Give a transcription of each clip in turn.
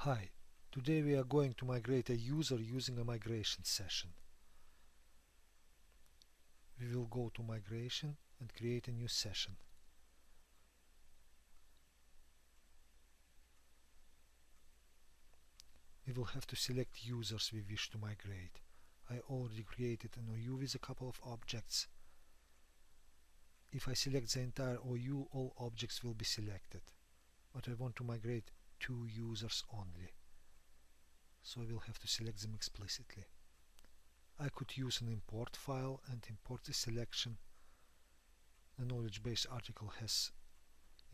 Hi, today we are going to migrate a user using a migration session. We will go to migration and create a new session. We will have to select users we wish to migrate. I already created an OU with a couple of objects. If I select the entire OU, all objects will be selected, but I want to migrate 2 users only, so I will have to select them explicitly. I could use an import file and import the selection. The knowledge base article has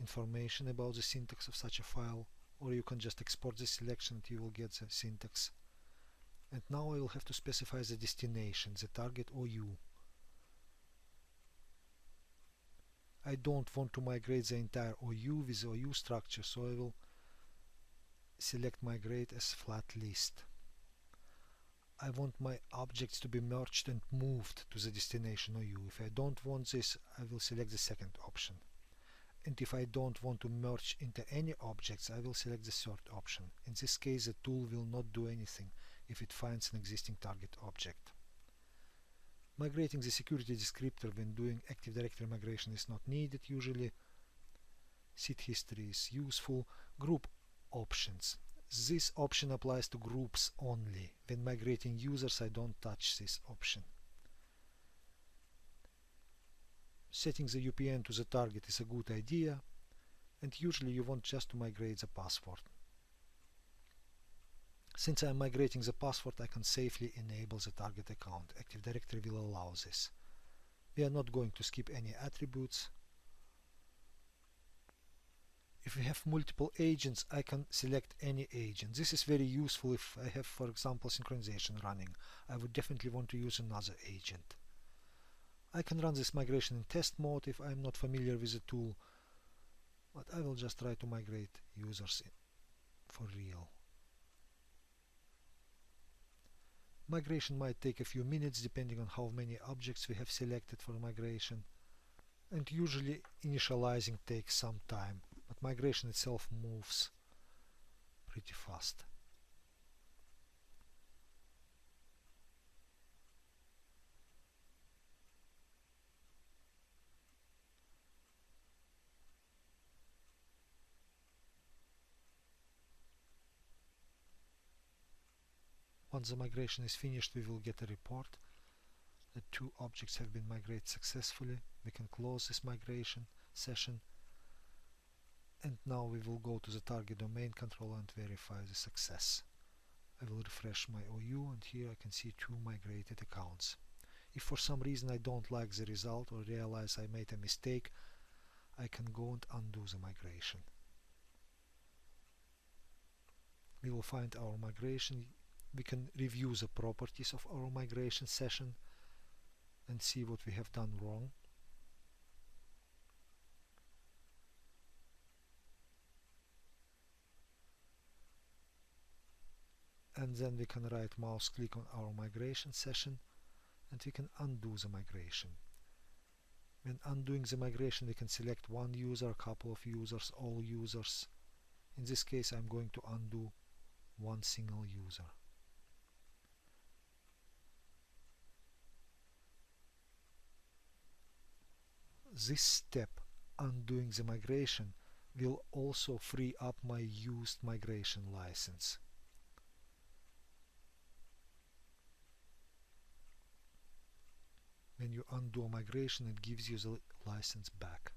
information about the syntax of such a file, or you can just export the selection and you will get the syntax. And now I will have to specify the destination, the target OU. I don't want to migrate the entire OU with the OU structure, so I will select migrate as flat list. I want my objects to be merged and moved to the destination OU. If I don't want this, I will select the second option. And if I don't want to merge into any objects, I will select the third option. In this case, the tool will not do anything if it finds an existing target object. Migrating the security descriptor when doing Active Directory migration is not needed usually. Seed history is useful. Group options. This option applies to groups only. When migrating users, I don't touch this option. Setting the UPN to the target is a good idea, and usually you want just to migrate the password. Since I am migrating the password, I can safely enable the target account. Active Directory will allow this. We are not going to skip any attributes. If we have multiple agents, I can select any agent. This is very useful if I have, for example, synchronization running. I would definitely want to use another agent. I can run this migration in test mode if I am not familiar with the tool, but I will just try to migrate users for real. Migration might take a few minutes depending on how many objects we have selected for migration, and usually initializing takes some time, but migration itself moves pretty fast. Once the migration is finished, we will get a report that 2 objects have been migrated successfully. We can close this migration session, and now we will go to the target domain controller and verify the success. I will refresh my OU, and here I can see 2 migrated accounts. If for some reason I don't like the result or realize I made a mistake, I can go and undo the migration. We will find our migration. We can review the properties of our migration session and see what we have done wrong. And then we can right mouse click on our migration session and we can undo the migration. When undoing the migration, we can select one user, a couple of users, all users. In this case, I'm going to undo one single user. This step, undoing the migration, will also free up my used migration license. When you undo a migration, it gives you the license back.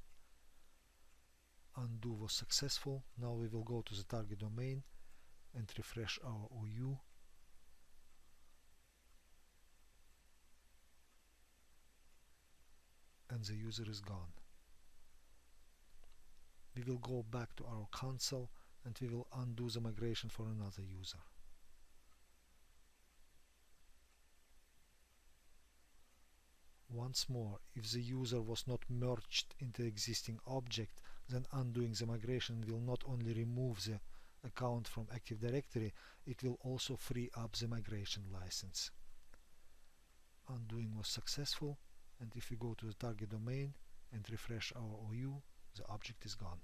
Undo was successful. Now we will go to the target domain and refresh our OU. And the user is gone. We will go back to our console and we will undo the migration for another user. Once more, if the user was not merged into existing object, then undoing the migration will not only remove the account from Active Directory, it will also free up the migration license. Undoing was successful, and if we go to the target domain and refresh our OU, the object is gone.